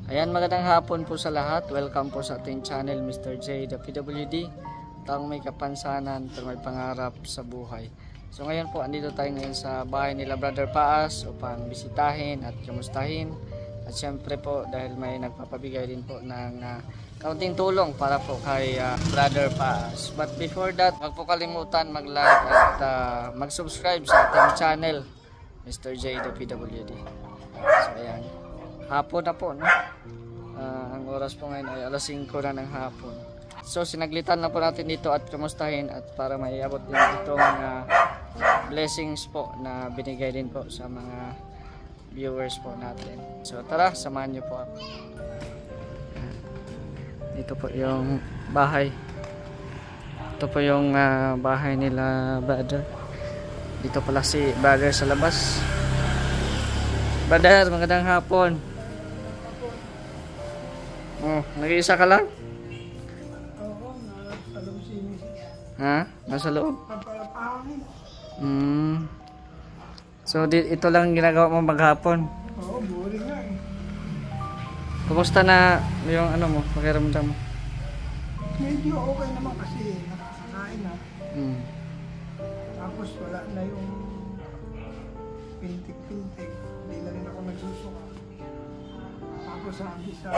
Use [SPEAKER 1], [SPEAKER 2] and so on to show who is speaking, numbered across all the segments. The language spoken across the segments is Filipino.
[SPEAKER 1] Ayan, magandang hapon po sa lahat. Welcome po sa ating channel, Mr. J, the PWD. Taong may kapansanan pero may pangarap sa buhay. So ngayon po, andito tayo ngayon sa bahay nila Brother Paas upang bisitahin at kamustahin. At syempre po, dahil may nagpapabigay din po ng kaunting tulong para po kay Brother Paas. But before that, wag po kalimutan mag-like at mag-subscribe sa ating channel, Mr. J, the PWD. So ayan, hapon na po, no? Ang oras po ngayon ay alas 5 na ng hapon. So sinaglitan na po natin dito at kamustahin at para maiabot din itong blessings po na binigay din po sa mga viewers po natin. So tara, samahan niyo po ako. Dito po yung bahay. Ito po yung bahay nila Brother. Dito pala si Brother sa labas. Brother, magandang hapon. Oh, nag-iisa ka lang?
[SPEAKER 2] Oo, nasa loob si Mrs.
[SPEAKER 1] Ha? Nasa loob?
[SPEAKER 2] Papalapangin.
[SPEAKER 1] So, ito lang ginagawa mo maghapon?
[SPEAKER 2] Oo, boring nga eh.
[SPEAKER 1] Kumusta na yung ano mo, pakiramdam mo?
[SPEAKER 2] Medyo okay naman kasi nakakain na. Tapos wala na yung pintik-pintik. Hindi na rin ako nagsusuka. Tapos sabi sa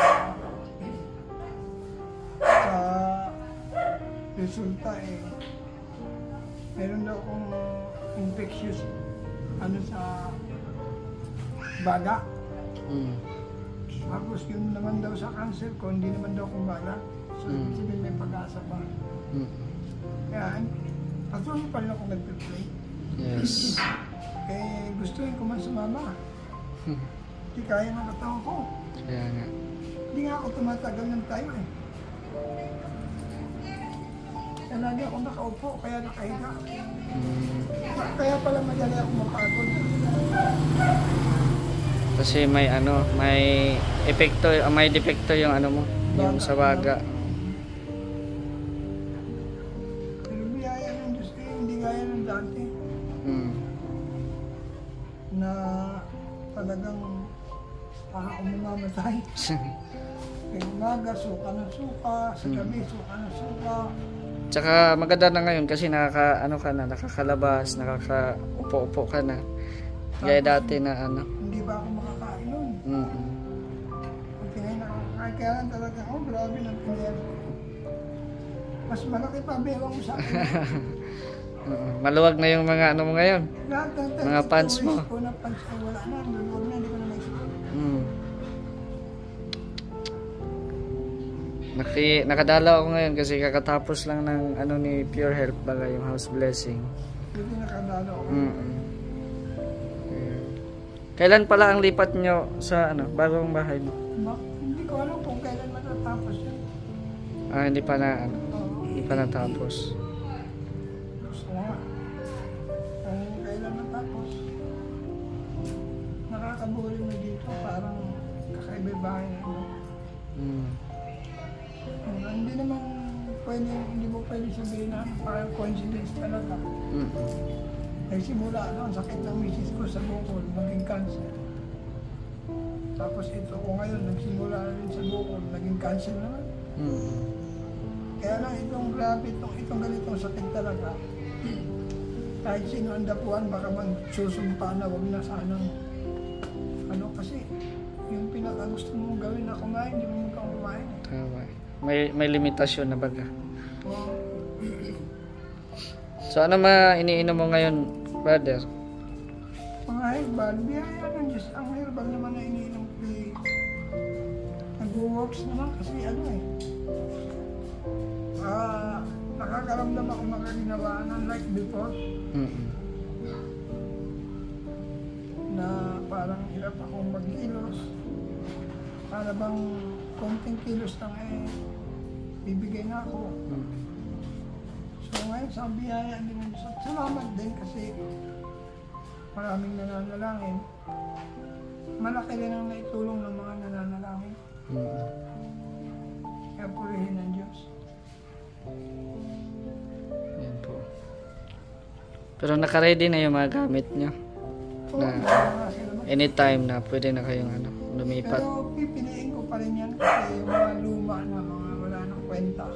[SPEAKER 2] resulta eh, meron daw akong infectious sa baga. Tapos yun naman daw sa cancer ko, hindi naman daw akong baga. So sabihin may pag-asa pa. Kaya patuloy pa rin ako nag-play.
[SPEAKER 1] Yes.
[SPEAKER 2] Eh gustuin ko man sumama. Hindi kaya ng katawan ko.
[SPEAKER 1] Kaya nga.
[SPEAKER 2] Hindi nga ako tumatagal ng tayo eh. Kaya lagi ako nakaupo, kaya nakahiga. Kaya pala madali ako mapagod.
[SPEAKER 1] Kasi may epekto, may depekto yung ano mo, yung sa baga.
[SPEAKER 2] Pero biyaya ng Diyos eh, hindi gaya ng dati. Na talagang ako mamamatay. Kaya umaga, suka ng suka, sa gabi, suka ng suka.
[SPEAKER 1] Tsaka maganda na ngayon kasi nakakalabas, nakakaupo-upo ka na. Gaya dati na
[SPEAKER 2] Hindi ba ako makakain nun? Pag tinay nakakain, kaya lang talaga, grabe ng pinayag. Mas malaki pa ang bewang mo sa akin.
[SPEAKER 1] Maluwag na yung mga mo ngayon.
[SPEAKER 2] Lahat ng
[SPEAKER 1] Mga pants mo.
[SPEAKER 2] ko na pants ay wala na, luluwag na, hindi ko na naisip.
[SPEAKER 1] Nakadalaw ako ngayon kasi kakatapos lang ng ni Pure Health baga yung house blessing.
[SPEAKER 2] Hindi nakadalo ako.
[SPEAKER 1] Kailan pala ang lipat nyo sa bagong bahay mo?
[SPEAKER 2] Hindi ko alam kung kailan matatapos yun.
[SPEAKER 1] Hindi pa na
[SPEAKER 2] Oo.
[SPEAKER 1] hindi pa natapos.
[SPEAKER 2] Gusto nga. Kung kailan matapos. Nakakabuling mo dito, parang kakaiba bahay na ito. Hindi naman hindi mo pwede sabihin na parang coincidence talaga. Nagsimula ang sakit ng misis ko sa bukol, naging cancer. Tapos ito ko ngayon, nagsimula rin sa bukol, naging cancer naman. Kaya lang itong grabe, itong ganitong sakit talaga. Kahit sino ang dapuan, baka magsusumpa na, wag na sanang kasi yung pinaka-gusto mong gawin na kumain, hindi mo kang kumain.
[SPEAKER 1] Tama. May limitasyon na baga. So ano iniinom mo ngayon, Brother?
[SPEAKER 2] Mga herbal, biyaya ng Diyos. Ang herbal naman na iniinom ko nag-works naman kasi nakakaramdam ako makaginawaan like before. Na parang hirap akong mag-kilos. Para bang konting kilos lang bibigay na ako. So ngayon sa biyaya din ng Diyos. Salamat din kasi maraming nananalangin. Malaki rin ang naitulong ng mga nananalangin. Kaya purihin ng Diyos.
[SPEAKER 1] Yan po. Pero naka-ready na yung mga gamit nyo? Na anytime na pwede na kayong lumipat.
[SPEAKER 2] Pero pipiliin ko pa rin yan kasi yung mga luma na mga wala nang kwenta.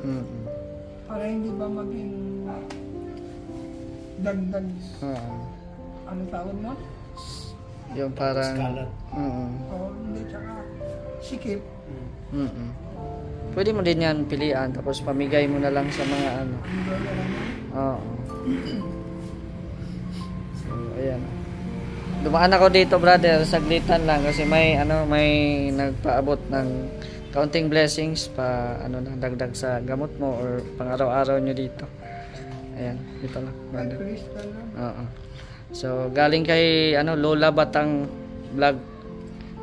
[SPEAKER 2] Para hindi ba maging dagdag. Ano tawag mo?
[SPEAKER 1] Yung parang...
[SPEAKER 3] Skalat.
[SPEAKER 2] Oo, hindi, tsaka sikip.
[SPEAKER 1] Pwede mo din yan pilian, tapos pamigay mo na lang sa mga ano.
[SPEAKER 2] Pamigay na lang yan.
[SPEAKER 1] Oo. So, ayan. Dumaan ako dito, brother, saglitan lang kasi may nagpaabot ng counting blessings pa dagdag sa gamot mo or pang-araw-araw nyo dito. Ayan, dito lang,
[SPEAKER 2] Ay,
[SPEAKER 1] brother.
[SPEAKER 2] crystal lang.
[SPEAKER 1] Oo. So, galing kay Lola Batang Vlog.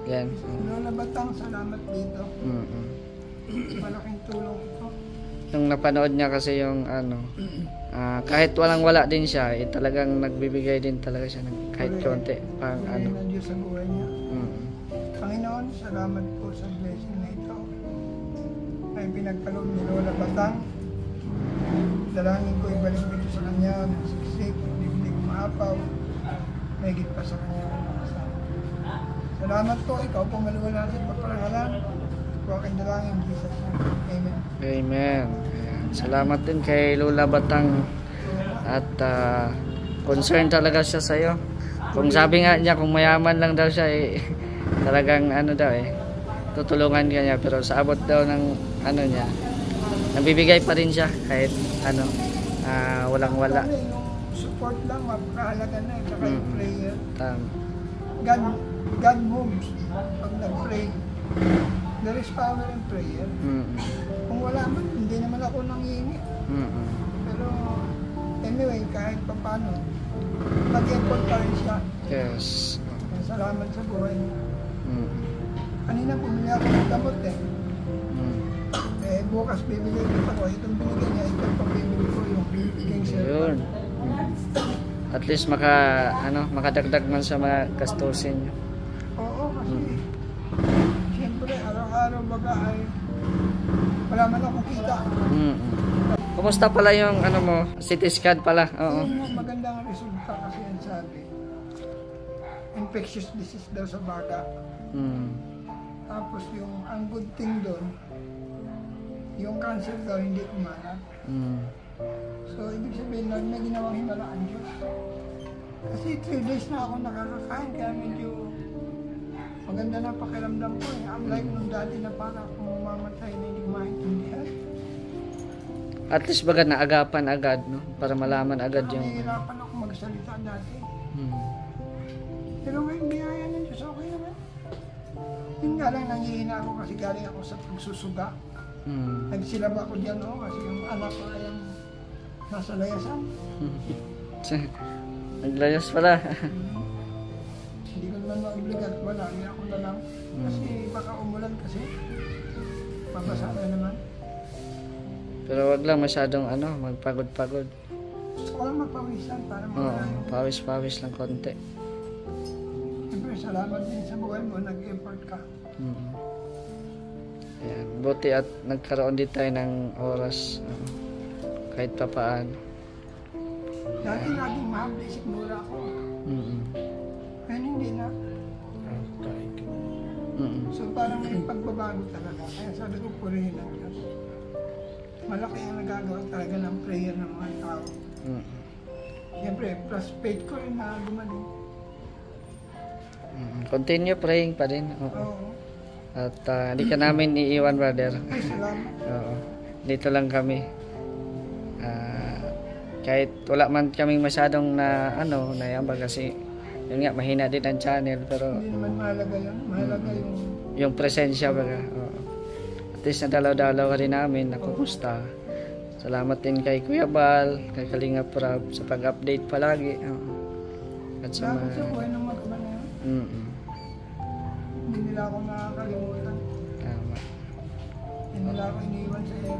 [SPEAKER 1] Yan.
[SPEAKER 2] Lola Batang, salamat dito. Malaking tulong ito.
[SPEAKER 1] Nung napanood niya kasi yung kahit walang-wala din siya, talagang nagbibigay din talaga siya ng kahit konti pang
[SPEAKER 2] Pagay na Diyos sa buhay niya.
[SPEAKER 1] Mm.
[SPEAKER 2] Panginoon, salamat po sa blessing na ito. Ay pinagkaloob ni Lola Batang. Dalangin ko ibalik dito sa kanya, siksik, bibig maapaw, mahigit pa sa kanya. Salamat po, ikaw po maluwala sa paparangalan. Ikaw aking dalangin, Jesus. Amen.
[SPEAKER 1] Amen. Ayan. Salamat din kay Lola Batang at concerned talaga siya sa iyo. Kung sabi nga niya kung mayaman lang daw siya talagang tutulungan ka niya, pero sa abot daw ng niya, nabibigay pa rin siya kahit walang-wala.
[SPEAKER 2] Yung support lang, mapakahalaga na. Saka yung prayer. God moves pag nag-pray. There is power in prayer. Kung wala man, hindi naman ako nangihingi. Pero anyway, kahit pa paano, mag-effort pa rin siya.
[SPEAKER 1] Yes.
[SPEAKER 2] Salamat sa buhay niya. Kanina pumili ako ng gamot bukas bibili ko. Itong binigay niya, itong pambibili ko yung King Sir.
[SPEAKER 1] Yun. At least makadagdag man sa mga gastusin niyo.
[SPEAKER 2] Oo, kasi siyempre araw-araw baga ay wala man akong kita.
[SPEAKER 1] Kumusta pala yung mo? CT scan pala. Oo.
[SPEAKER 2] Yung magandang resulta kasi yan sabi. Infectious disease daw sa bata. Tapos ang good thing doon, yung cancer daw hindi umanap. So, ibig sabihin lang, may ginawang himalaan Diyos. Kasi 3 days na ako nakakakain, kaya medyo maganda na pakiramdam ko. Unlike nung dati na para kung mamatay na hindi maintindihan.
[SPEAKER 1] At least baga naagapan agad, no? Para malaman agad yung...
[SPEAKER 2] Nahihirapan ako magsalita dati. Pero ngayon, biyaya ng Diyos, okay naman. Yun nga lang, nangihina ako kasi galing ako sa pagsusuga. Nagsilab ako dyan, kasi yung anak ko ay nasa layasan.
[SPEAKER 1] Naglayas pala.
[SPEAKER 2] Hindi ko naman ma-obligat, wala, hindi ako na lang. Kasi baka umulan kasi, mabasa na naman.
[SPEAKER 1] Pero wag lang masyadong magpagod-pagod.
[SPEAKER 2] Gusto ko lang magpawisan para mawala yung...
[SPEAKER 1] Pawis-pawis lang konti.
[SPEAKER 2] Siyempre, salamat din sa buhay mo, nag-effort ka.
[SPEAKER 1] Ayan, buti at nagkaroon din tayo ng oras kahit pa paano.
[SPEAKER 2] Dati laging mahabli sigmura ako. Ngayon hindi na. So parang may pagbabago talaga. Kaya sabi ko, purihin ang Diyos. Malaki ang nagagawa talaga ng prayer ng mga tao. Siyempre, plus faith ko rin na gumaling.
[SPEAKER 1] Continue praying pa rin.
[SPEAKER 2] Oo.
[SPEAKER 1] At hindi ka namin iiwan, brother.
[SPEAKER 2] Ay, salamat.
[SPEAKER 1] Oo. Dito lang kami. Kahit wala man kaming masyadong nayamba kasi yun nga, mahina din ang channel, pero
[SPEAKER 2] Hindi naman mahalaga yun. Mahalaga
[SPEAKER 1] yung presensya baga. Oo. At least nadalaw-dalaw ka rin namin na kumusta. Salamat din kay Kuya Bal, kay Kalinga Prab sa pag-update palagi. At sa
[SPEAKER 2] Salamat sa buhay ng mga na yun. Hindi nila ako nakakalimutan.
[SPEAKER 1] Tama.
[SPEAKER 2] Hindi nila ako iniwan sa iyo.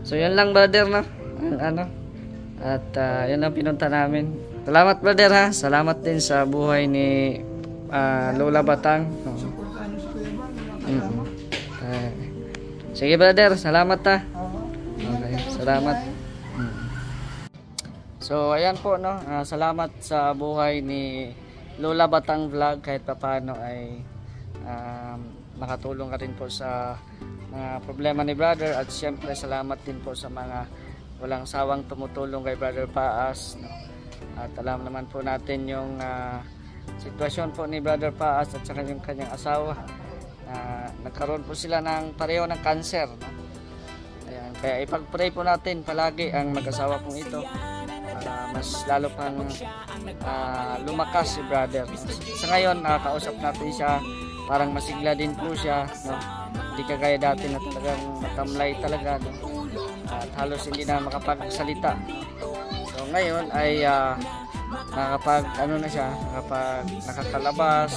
[SPEAKER 1] So yun lang, brother, no? At yun ang pinunta namin. Salamat, brother, ha? Salamat din sa buhay ni Lola Batang.
[SPEAKER 2] Suportahan niyo si Kuya Bal, nakakasama.
[SPEAKER 1] Sige, brother, salamat, ha?
[SPEAKER 2] Oo.
[SPEAKER 1] Okay, salamat. So ayan po, no? Salamat sa buhay ni Lola Batang Vlog kahit papaano ay makatulong ka rin po sa mga problema ni brother. At syempre salamat din po sa mga walang sawang tumutulong kay Brother Paas, no? At alam naman po natin yung sitwasyon po ni Brother Paas at saka yung kanyang asawa, nagkaroon po sila ng pareho ng cancer, no? Ayan, kaya ipag-pray po natin palagi ang mag-asawa pong ito para mas lalo pang lumakas si brother. Sa ngayon nakakausap natin siya, parang masigla din po siya, no? Hindi kagaya dati na talagang matamlay talaga, no? At halos hindi na makapagsalita. So ngayon ay nakakalabas,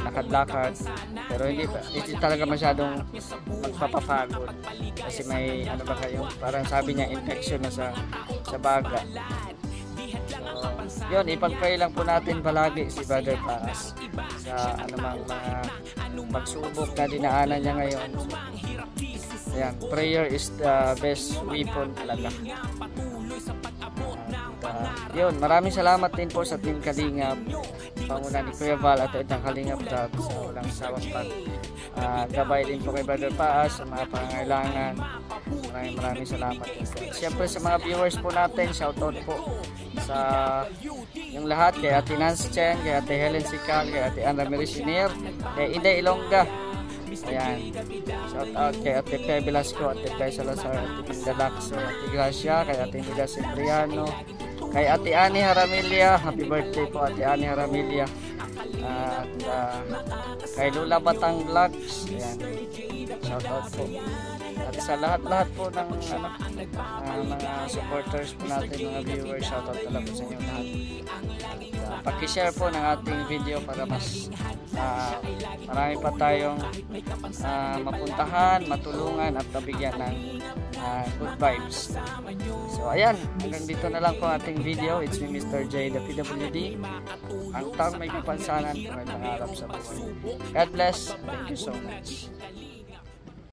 [SPEAKER 1] nakadlakad, pero hindi talaga masyadong magpapapagod kasi may parang sabi niya infection na sa baga. So yun, ipag-pray lang po natin palagi si Brother Paas sa anumang mga pagsubok na dinaanan niya ngayon. Ayan, prayer is the best weapon talaga. Yun, maraming salamat din po sa Team Kalingap, panguna ni Kuya Val at itang Kalingap Vlog sa walang sawang gabay din po kay Brother Paas sa mga pangangailangan. Maraming salamat din po. Siyempre sa mga viewers po natin, shoutout po sa yung lahat, kay Ate Nancy Chen, kay Ate Helen Sical, kay Ate Ana Merisinier, kay Ida Ilongga. Ayan, shout out kay Ate Pe Velasco, Ate Pe Salazar, Ate Pinda Lacso, Ate Gracia, kay Ate Nida Cipriano, kay Ate Ani Haramilia, happy birthday po Ate Ani Haramilia, at kay Lola Batang Vlogs. Ayan, shout out po. At sa lahat-lahat po ng mga supporters po natin, mga viewers, shout out talaga po sa inyo lahat. Paki-share po ng ating video para mas marami pa tayong mapuntahan, matulungan at nabigyan ng good vibes. So ayan, hanggang dito na lang po ating video. It's me, Mr. J, the PWD, ang taong may kapansanan kung may pangarap sa buhay. God bless. Thank you so much.